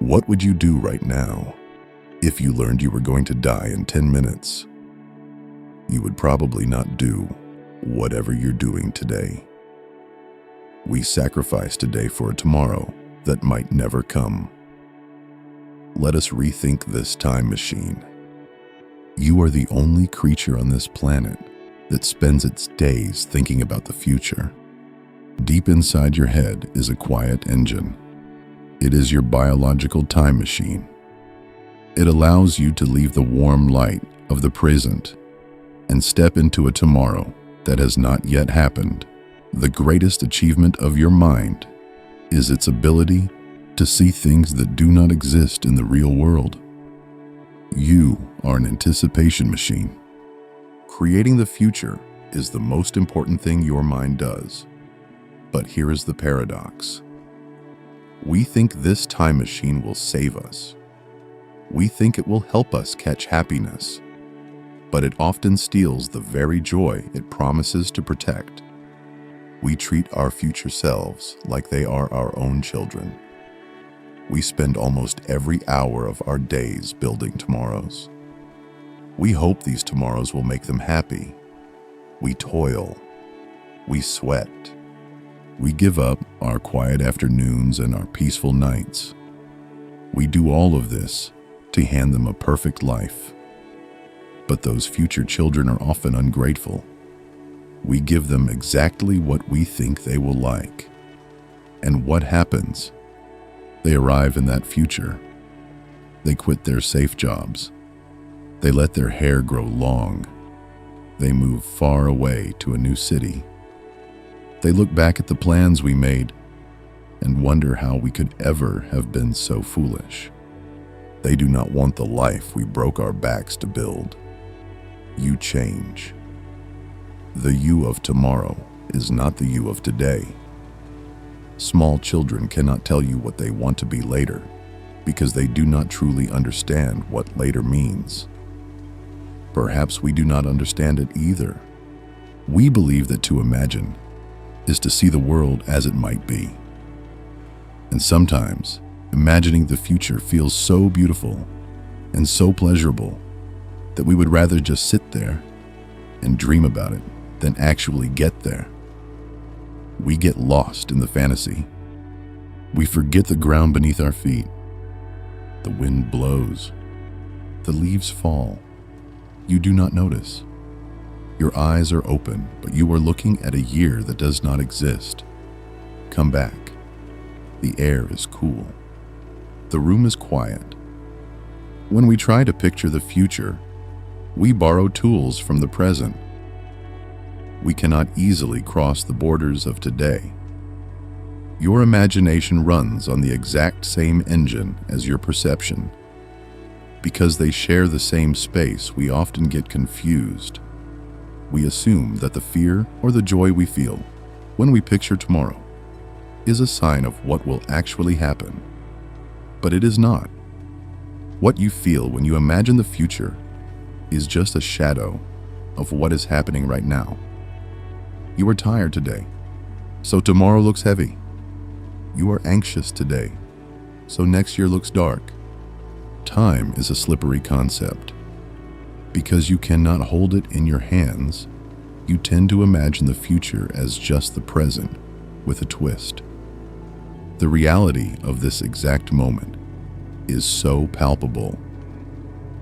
What would you do right now if you learned you were going to die in 10 minutes? You would probably not do whatever you're doing today. We sacrifice today for a tomorrow that might never come. Let us rethink this time machine. You are the only creature on this planet that spends its days thinking about the future. Deep inside your head is a quiet engine. It is your biological time machine. It allows you to leave the warm light of the present and step into a tomorrow that has not yet happened. The greatest achievement of your mind is its ability to see things that do not exist in the real world. You are an anticipation machine. Creating the future is the most important thing your mind does. But here is the paradox. We think this time machine will save us. We think it will help us catch happiness, but it often steals the very joy it promises to protect. We treat our future selves like they are our own children. We spend almost every hour of our days building tomorrows. We hope these tomorrows will make them happy. We toil. We sweat. We give up our quiet afternoons and our peaceful nights. We do all of this to hand them a perfect life. But those future children are often ungrateful. We give them exactly what we think they will like. And what happens? They arrive in that future. They quit their safe jobs. They let their hair grow long. They move far away to a new city. They look back at the plans we made and wonder how we could ever have been so foolish. They do not want the life we broke our backs to build. You change. The you of tomorrow is not the you of today. Small children cannot tell you what they want to be later because they do not truly understand what later means. Perhaps we do not understand it either. We believe that to imagine is to see the world as it might be. And sometimes, imagining the future feels so beautiful and so pleasurable that we would rather just sit there and dream about it than actually get there. We get lost in the fantasy. We forget the ground beneath our feet. The wind blows. The leaves fall. You do not notice. Your eyes are open, but you are looking at a year that does not exist. Come back. The air is cool. The room is quiet. When we try to picture the future, we borrow tools from the present. We cannot easily cross the borders of today. Your imagination runs on the exact same engine as your perception. Because they share the same space, we often get confused. We assume that the fear or the joy we feel when we picture tomorrow is a sign of what will actually happen. But it is not. What you feel when you imagine the future is just a shadow of what is happening right now. You are tired today, so tomorrow looks heavy. You are anxious today, so next year looks dark. Time is a slippery concept. Because you cannot hold it in your hands, you tend to imagine the future as just the present with a twist. The reality of this exact moment is so palpable.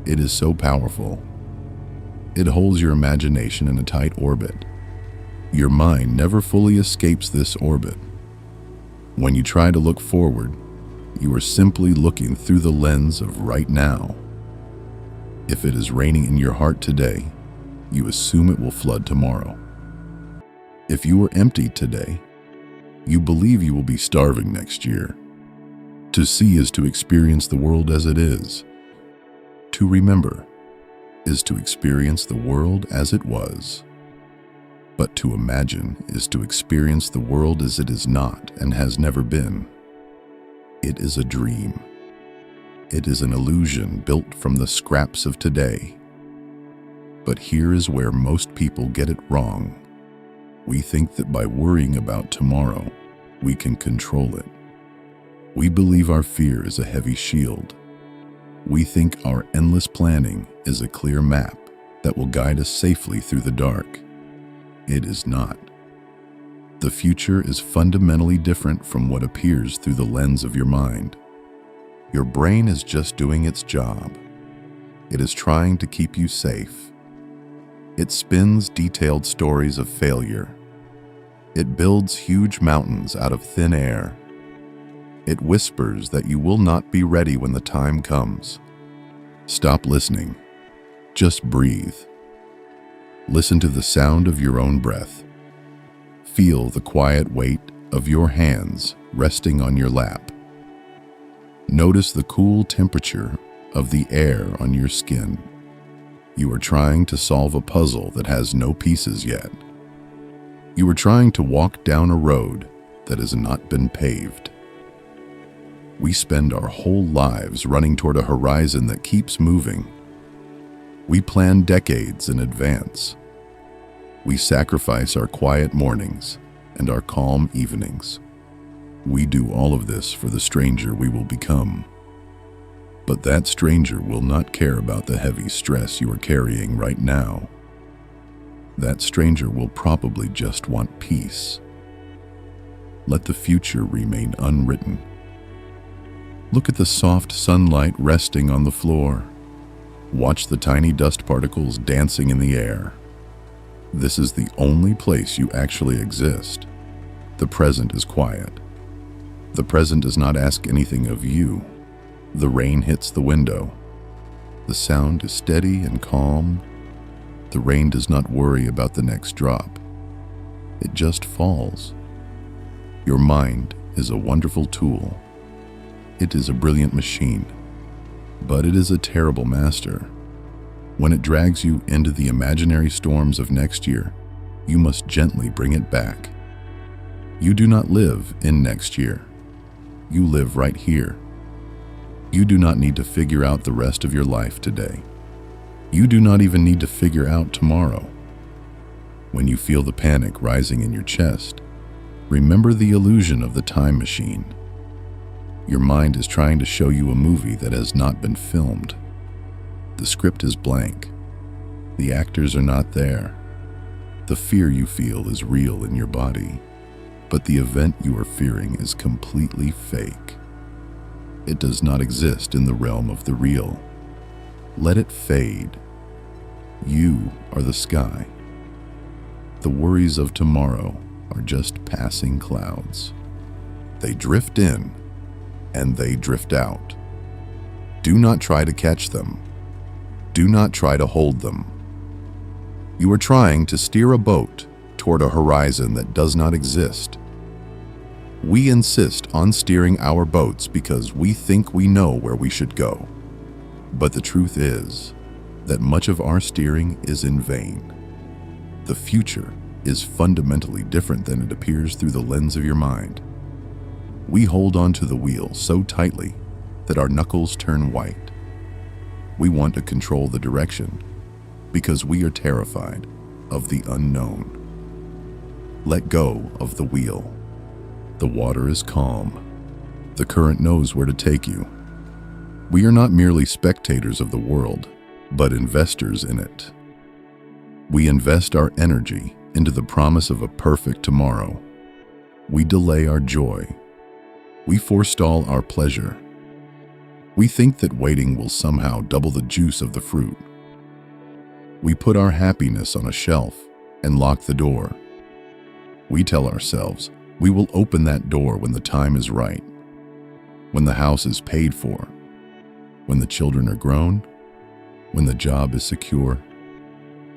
It is so powerful. It holds your imagination in a tight orbit. Your mind never fully escapes this orbit. When you try to look forward, you are simply looking through the lens of right now. If it is raining in your heart today, you assume it will flood tomorrow. If you are empty today, you believe you will be starving next year. To see is to experience the world as it is. To remember is to experience the world as it was. But to imagine is to experience the world as it is not and has never been. It is a dream. It is an illusion built from the scraps of today. But here is where most people get it wrong. We think that by worrying about tomorrow, we can control it. We believe our fear is a heavy shield. We think our endless planning is a clear map that will guide us safely through the dark. It is not. The future is fundamentally different from what appears through the lens of your mind. Your brain is just doing its job. It is trying to keep you safe. It spins detailed stories of failure. It builds huge mountains out of thin air. It whispers that you will not be ready when the time comes. Stop listening. Just breathe. Listen to the sound of your own breath. Feel the quiet weight of your hands resting on your lap. Notice the cool temperature of the air on your skin. You are trying to solve a puzzle that has no pieces yet. You are trying to walk down a road that has not been paved. We spend our whole lives running toward a horizon that keeps moving. We plan decades in advance. We sacrifice our quiet mornings and our calm evenings. We do all of this for the stranger we will become. But that stranger will not care about the heavy stress you are carrying right now. That stranger will probably just want peace. Let the future remain unwritten. Look at the soft sunlight resting on the floor. Watch the tiny dust particles dancing in the air. This is the only place you actually exist. The present is quiet. The present does not ask anything of you. The rain hits the window. The sound is steady and calm. The rain does not worry about the next drop. It just falls. Your mind is a wonderful tool. It is a brilliant machine, but it is a terrible master. When it drags you into the imaginary storms of next year, you must gently bring it back. You do not live in next year. You live right here. You do not need to figure out the rest of your life today. You do not even need to figure out tomorrow. When you feel the panic rising in your chest, remember the illusion of the time machine. Your mind is trying to show you a movie that has not been filmed. The script is blank. The actors are not there. The fear you feel is real in your body, but the event you are fearing is completely fake. It does not exist in the realm of the real. Let it fade. You are the sky. The worries of tomorrow are just passing clouds. They drift in and they drift out. Do not try to catch them. Do not try to hold them. You are trying to steer a boat toward a horizon that does not exist. We insist on steering our boats because we think we know where we should go. But the truth is that much of our steering is in vain. The future is fundamentally different than it appears through the lens of your mind. We hold onto the wheel so tightly that our knuckles turn white. We want to control the direction because we are terrified of the unknown. Let go of the wheel. The water is calm. The current knows where to take you. We are not merely spectators of the world, but investors in it. We invest our energy into the promise of a perfect tomorrow. We delay our joy. We forestall our pleasure. We think that waiting will somehow double the juice of the fruit. We put our happiness on a shelf and lock the door. We tell ourselves we will open that door when the time is right, when the house is paid for, when the children are grown, when the job is secure.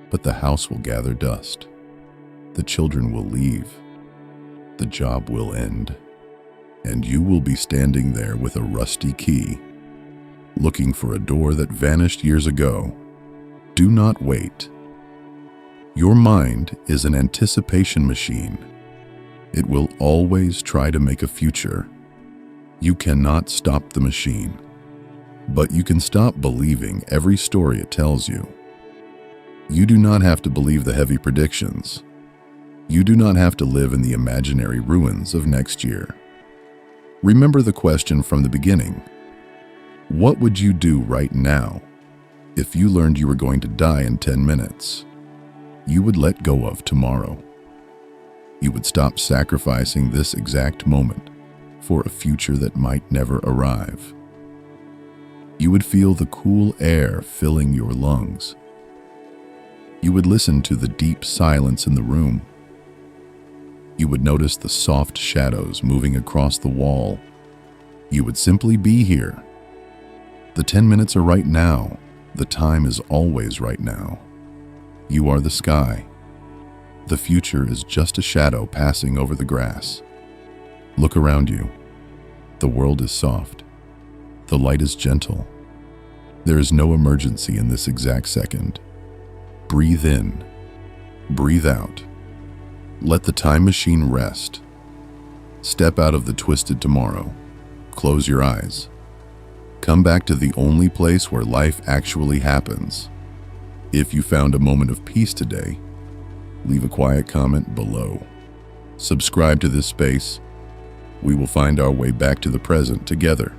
But the house will gather dust. The children will leave. The job will end. And you will be standing there with a rusty key, looking for a door that vanished years ago. Do not wait. Your mind is an anticipation machine. It will always try to make a future. You cannot stop the machine, but you can stop believing every story it tells you. You do not have to believe the heavy predictions. You do not have to live in the imaginary ruins of next year. Remember the question from the beginning. What would you do right now if you learned you were going to die in 10 minutes? You would let go of tomorrow. You would stop sacrificing this exact moment for a future that might never arrive. You would feel the cool air filling your lungs. You would listen to the deep silence in the room. You would notice the soft shadows moving across the wall. You would simply be here. The 10 minutes are right now. The time is always right now. You are the sky. The future is just a shadow passing over the grass. Look around you. The world is soft. The light is gentle. There is no emergency in this exact second. Breathe in. Breathe out. Let the time machine rest. Step out of the twisted tomorrow. Close your eyes. Come back to the only place where life actually happens. If you found a moment of peace today, leave a quiet comment below. Subscribe to this space. We will find our way back to the present together.